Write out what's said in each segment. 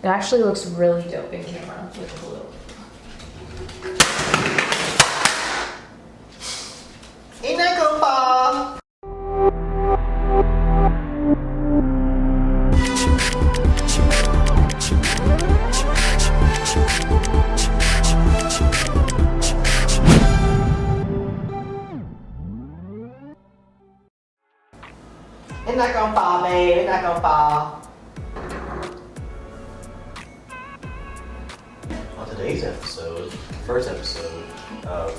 It actually looks really dope in camera with blue. Ain't that go fall? It's not gonna fall, babe. It's not gonna fall. On today's episode, first episode of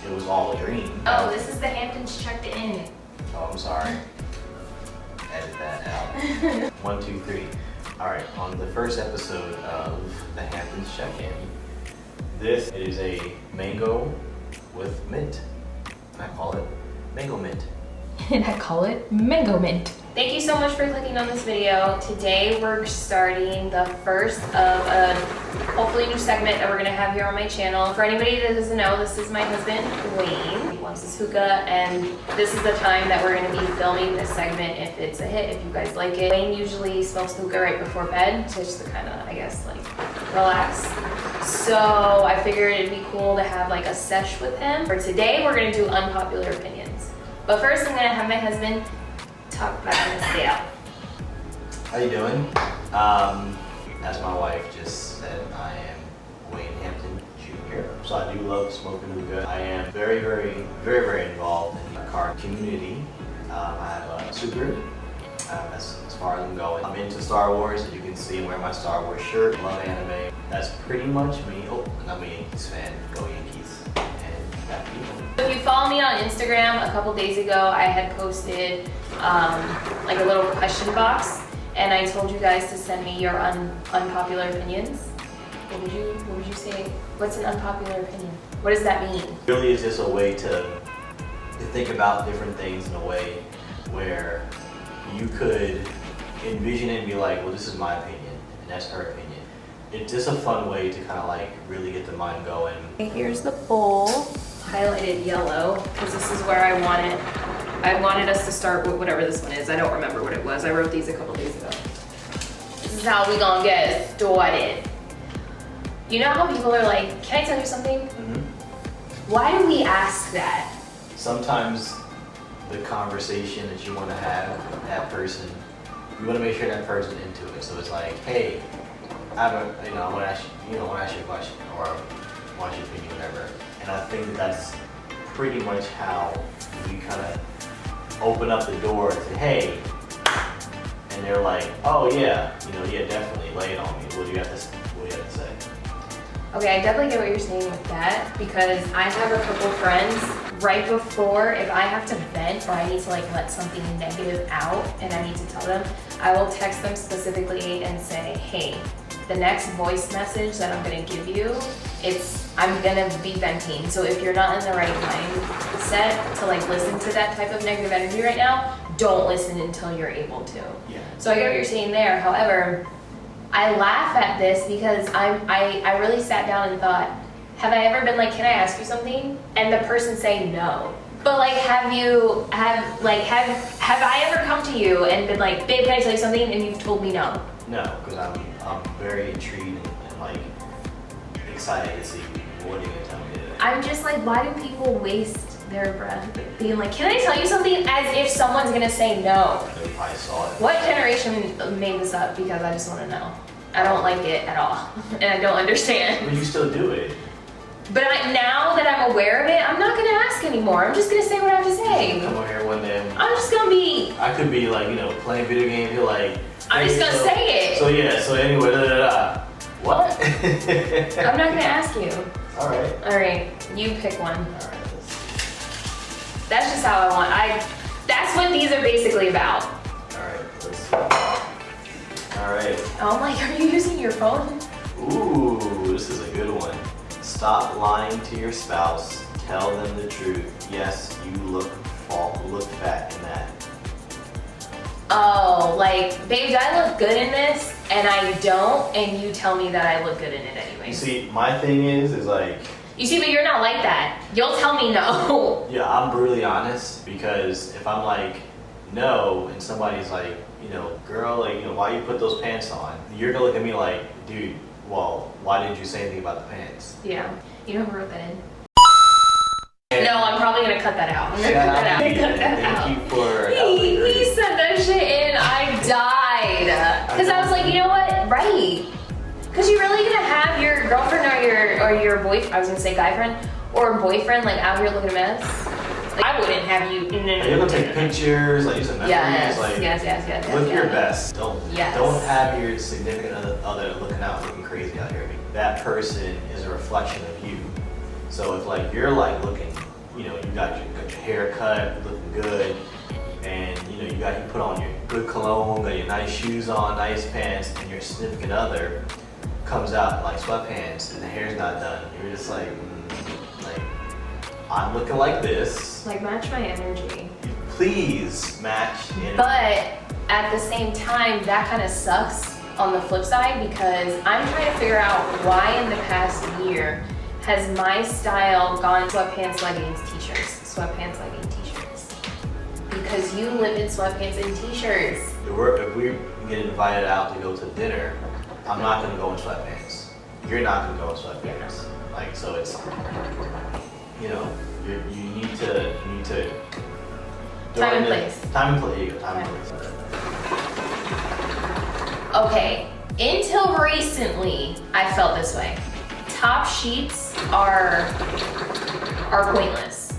It Was All a Dream. Oh, this is the Hamptons checked in. Oh, I'm sorry. Edit that out. 1, 2, 3. Alright, on the first episode of the Hamptons check-in, this is a mango with mint. And I call it mango mint. And I call it Mango Mint. Thank you so much for clicking on this video. Today we're starting the first of a hopefully new segment that we're gonna have here on my channel. For anybody that doesn't know, this is my husband, Wayne. He loves his hookah, and this is the time that we're gonna be filming this segment if it's a hit, if you guys like it. Wayne usually smokes hookah right before bed, just to kind of, I guess, like, relax. So I figured it'd be cool to have like a sesh with him. For today, we're gonna do unpopular opinions. But first, I'm gonna have my husband talk about his day out. How you doing? As my wife just said, I am Wayne Hampton Jr. So I do love smoking hookah. I am very, very, very, very involved in the car community. I have a Subaru. That's as far as I'm going. I'm into Star Wars, as you can see. I'm wearing my Star Wars shirt. Love anime. That's pretty much me. Oh, and I'm a Yankees fan. Go Yankees. And that people. If you follow me on Instagram, a couple days ago, I had posted like a little question box, and I told you guys to send me your unpopular opinions. What would you say? What's an unpopular opinion? What does that mean? Really, it's just a way to think about different things in a way where you could envision it and be like, well, this is my opinion, and that's her opinion. It's just a fun way to kind of like really get the mind going. Okay, here's the bowl, highlighted yellow, because this is where I wanted us to start with whatever this one is. I don't remember what it was. I wrote these a couple days ago. This is how we gonna get started. You know how people are like, can I tell you something? Mm-hmm. Why do we ask that? Sometimes the conversation that you want to have with that person, you want to make sure that person's into it. So it's like, hey, I want to ask you a question, or want your opinion, whatever. And I think that's pretty much how we kind of open up the door to, hey, and they're like, oh yeah, yeah, definitely, lay it on me. What do you have to say? Okay, I definitely get what you're saying with that, because I have a couple friends, right before, if I have to vent or I need to like let something negative out and I need to tell them, I will text them specifically and say, hey, the next voice message that I'm gonna give you, I'm gonna be venting. So if you're not in the right mindset to like listen to that type of negative energy right now, don't listen until you're able to. Yeah. So I get what you're saying there. However, I laugh at this because I really sat down and thought, have I ever been like, can I ask you something? And the person say no. But like, have I ever come to you and been like, babe, can I tell you something? And you've told me no. No, because I'm very intrigued and like excited to see what you're gonna tell me today. I'm just like, why do people waste their breath being like, can I tell you something? As if someone's gonna say no. They probably saw it. What generation made this up? Because I just want to know. I don't like it at all, and I don't understand. But you still do it. But now that I'm aware of it, I'm not gonna ask anymore. I'm just gonna say what I have to say. Come over here one day. I'm just gonna be. I could be like, playing video games. You're like. I'm just gonna say it. So yeah. So anyway, What? I'm not gonna ask you. All right. All right. You pick one. All right. That's just how I want. That's what these are basically about. All right. Let's see. All right. Oh my! Are you using your phone? Ooh, this is a good one. Stop lying to your spouse. Tell them the truth. Yes, you look fat in that. Oh, like, babe, do I look good in this? And I don't, and you tell me that I look good in it anyway. You see, my thing is like... You see, but you're not like that. You'll tell me no. Yeah, I'm brutally honest, because if I'm like, no, and somebody's like, you know, girl, like, you know, why you put those pants on? You're gonna look at me like, dude, well, why didn't you say anything about the pants? Yeah. You know who wrote that in? No, I'm probably gonna cut that out. I'm gonna cut that out. Thank you for He sent that shit in. I died. Cause I was like, you know what? Right. Cause you're really gonna have your girlfriend or your boyfriend, I was gonna say guy friend, or boyfriend like out here looking a mess. Like, I wouldn't have you. You're gonna take pictures, like use a memories, yes, like yes. look your best. Don't Yes. have your significant other looking crazy out here. That person is a reflection of you. So if like you're like looking, you know, you got your hair cut, looking good, and you know you put on your good cologne, got your nice shoes on, nice pants, and your significant other comes out in like sweatpants and the hair's not done, you're just like, like I'm looking like this. Like match my energy. Please match the energy. But at the same time, that kind of sucks on the flip side because I'm trying to figure out why in the past year has my style gone sweatpants, leggings, t-shirts, sweatpants, leggings, t-shirts. Because you live in sweatpants and t-shirts. If we get invited out to go to dinner, I'm not gonna go in sweatpants. You're not gonna go in sweatpants. Like, so it's, you know, you need to. Time and place. Time and place. Time and place. Okay, until recently, I felt this way. Top sheets are pointless.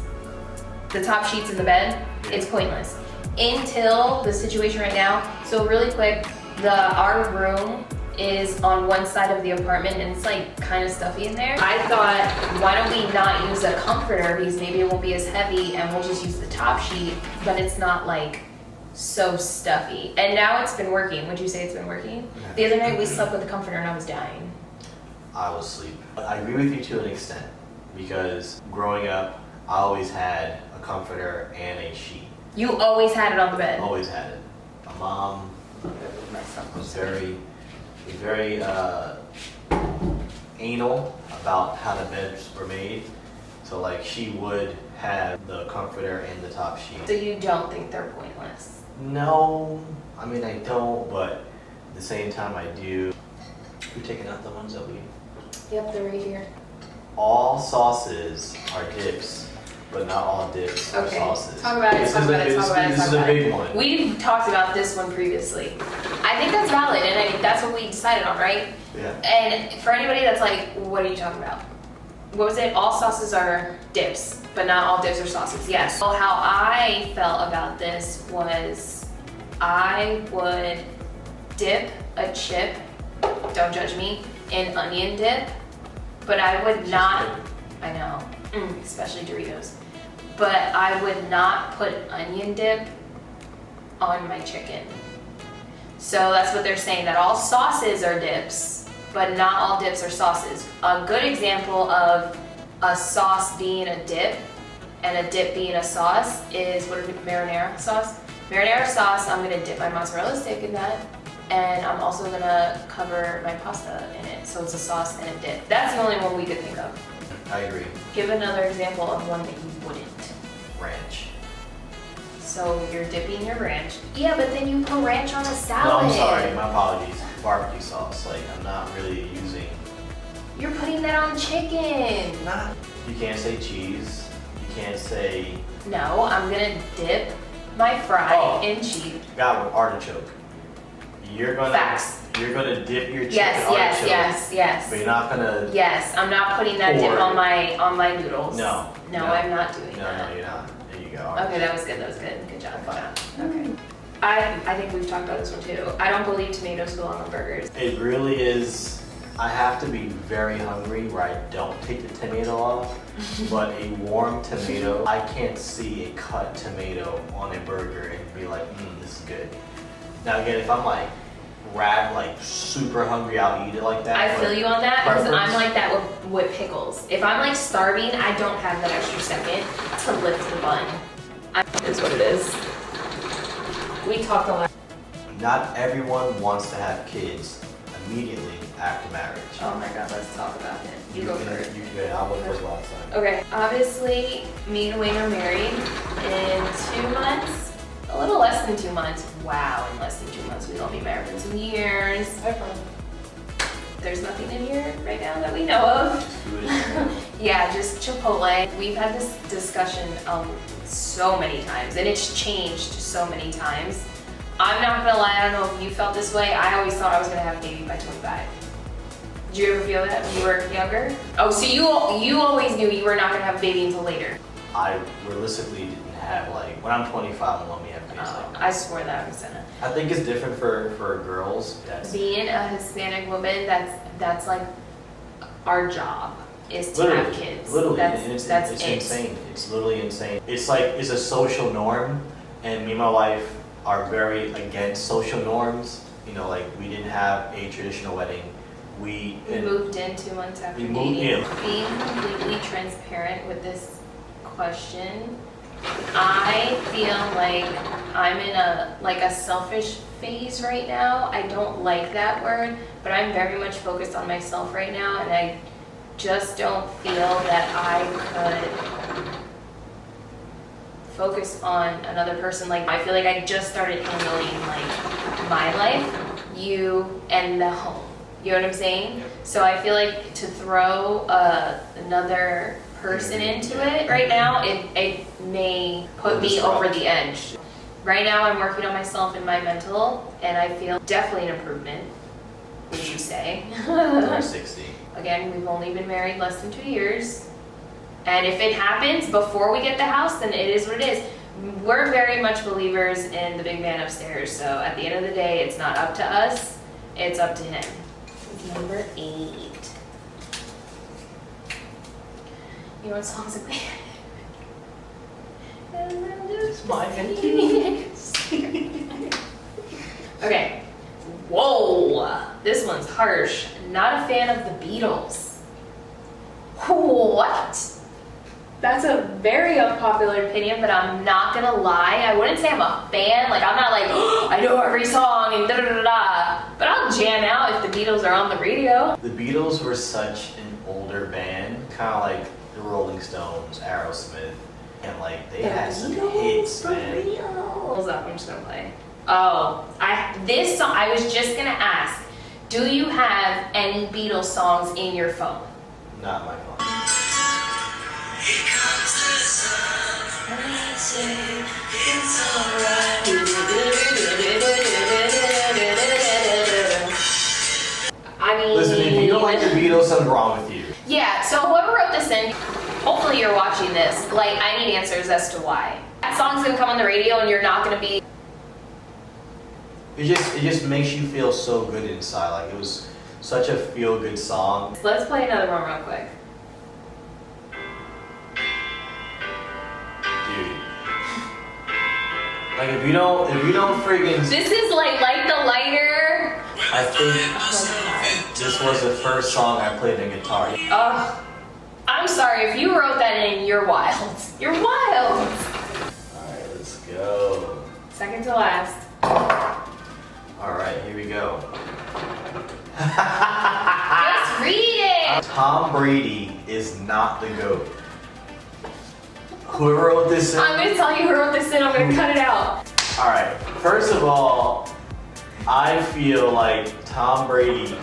The top sheets in the bed, it's pointless. Until the situation right now. So really quick, our room is on one side of the apartment and it's like kind of stuffy in there. I thought, why don't we not use a comforter because maybe it won't be as heavy and we'll just use the top sheet, but it's not like so stuffy. And now it's been working. Would you say it's been working? The other night we slept with a comforter and I was dying. I was asleep. I agree with you to an extent because growing up, I always had a comforter and a sheet. You always had it on the bed? Always had it. My mom was very anal about how the beds were made. So like she would have the comforter and the top sheet. So you don't think they're pointless? No, I mean I don't, but at the same time I do. We're taking out the ones that we... Yep, they're right here. All sauces are dips, but not all dips are sauces. Talk about it, This is a big one. We've talked about this one previously. I think that's valid, and I think that's what we decided on, right? Yeah. And for anybody that's like, what are you talking about? What was it? All sauces are dips, but not all dips are sauces. Yes. So how I felt about this was I would dip a chip, don't judge me, in onion dip, but I would not, I know, especially Doritos, but I would not put onion dip on my chicken. So that's what they're saying, that all sauces are dips, but not all dips are sauces. A good example of a sauce being a dip and a dip being a sauce is, what is it, marinara sauce? Marinara sauce, I'm gonna dip my mozzarella stick in that, and I'm also gonna cover my pasta in it. So it's a sauce and a dip. That's the only one we could think of. I agree. Give another example of one that you wouldn't. Ranch. So you're dipping your ranch. Yeah, but then you put ranch on a salad. No, I'm sorry, my apologies. Barbecue sauce, like I'm not really using... You're putting that on chicken. You can't say cheese, you can't say... No, I'm gonna dip my fry in cheese. Got one, artichoke. You're gonna dip your chicken artichoke. Yes. But you're not gonna... Yes, I'm not putting that dip on my noodles. No, I'm not doing that. No, you're not. There you go. Okay, that was good. Good job. Okay. I think we've talked about this one too. I don't believe tomatoes belong on burgers. It really is. I have to be very hungry where I don't take the tomato off, but a warm tomato, I can't see a cut tomato on a burger and be like, this is good. Now again, if I'm like super hungry, I'll eat it like that. I feel you on that because I'm like that with pickles. If I'm like starving, I don't have that extra second to lift the bun. It is what it is. We talked a lot. Not everyone wants to have kids immediately after marriage. Oh my God, let's talk about it. You go first. I'll go first last time. Okay, obviously, me and Wayne are married in 2 months. A little less than 2 months. Wow, in less than 2 months. We've only been married for 2 years. There's nothing in here right now that we know of. Yeah, just Chipotle. We've had this discussion so many times, and it's changed so many times. I'm not gonna lie, I don't know if you felt this way. I always thought I was gonna have a baby by 25. Did you ever feel that when you were younger? Oh, so you always knew you were not gonna have a baby until later. I realistically didn't have, like, when I'm 25, I'm gonna have babies. I swore that I was gonna. I think it's different for girls. Being a Hispanic woman, that's like our job is to literally, have kids. Literally, that's it's insane. It's literally insane. It's like, it's a social norm, and me and my wife are very against social norms. You know, like, we didn't have a traditional wedding. We moved in 2 months after we dating. moved in. Being completely transparent with this question, I feel like I'm in a selfish phase right now. I don't like that word, but I'm very much focused on myself right now, and I just don't feel that I could focus on another person. Like, I feel like I just started handling like my life, you, and the home. You know what I'm saying? Yep. So I feel like to throw another person into it right now, it may put me over the edge. Right now I'm working on myself and my mental, and I feel definitely an improvement, would you say? 360. Again, we've only been married less than 2 years. And if it happens before we get the house, then it is what it is. We're very much believers in the big man upstairs, so at the end of the day, it's not up to us, it's up to him. Number 8. You know what song's it? It's mine. Okay. Whoa, this one's harsh. Not a fan of the Beatles. What? That's a very unpopular opinion, but I'm not gonna lie. I wouldn't say I'm a fan. Like, I'm not like, oh, I know every song and da da da da. But I'll jam out if the Beatles are on the radio. The Beatles were such an older band, kind of like the Rolling Stones, Aerosmith, and like they had some hits, man. Hold up, I'm just gonna play. Oh, this song, I was just gonna ask, do you have any Beatles songs in your phone? Not my phone. Here comes the sun, and I say it's alright. I mean, Listen, if you don't like the Beatles, something's wrong with you. Yeah, so whoever wrote this in, hopefully you're watching this. Like, I need answers as to why. That song's gonna come on the radio and you're not gonna be... It just makes you feel so good inside. Like, it was such a feel-good song. Let's play another one real quick. Dude. Like, if you don't freaking... This is like Light the Lighter. I think this was the first song I played on guitar. Ugh. I'm sorry, if you wrote that in, you're wild. You're wild. Alright, let's go. Second to last. Alright, here we go. Just read it. Tom Brady is not the GOAT. Whoever wrote this in... I'm gonna tell you who wrote this in, I'm gonna cut it out. Alright, first of all, I feel like Tom Brady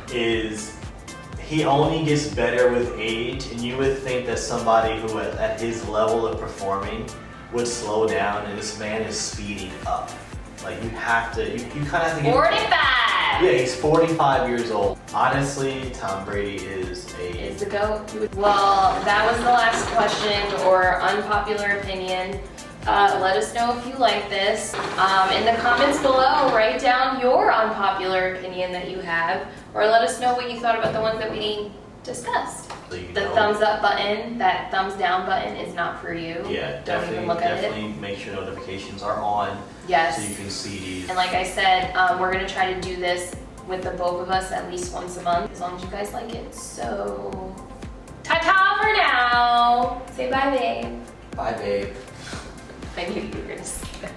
he only gets better with age, and you would think that somebody who at his level of performing would slow down, and this man is speeding up. Like, you kind of have to get... 45. Yeah, he's 45 years old. Honestly, Tom Brady is the GOAT. Well, that was the last question or unpopular opinion. Let us know if you like this. In the comments below, write down your unpopular opinion that you have, or let us know what you thought about the ones that we discussed. So you The know. thumbs up button, that thumbs down button is not for you. Yeah, Don't even look at it. definitely make sure notifications are on Yes. so you can see these. And like I said, we're gonna try to do this with the both of us at least once a month, as long as you guys like it. So, ta-ta for now. Say bye, babe. Bye, babe. I knew you were gonna say that.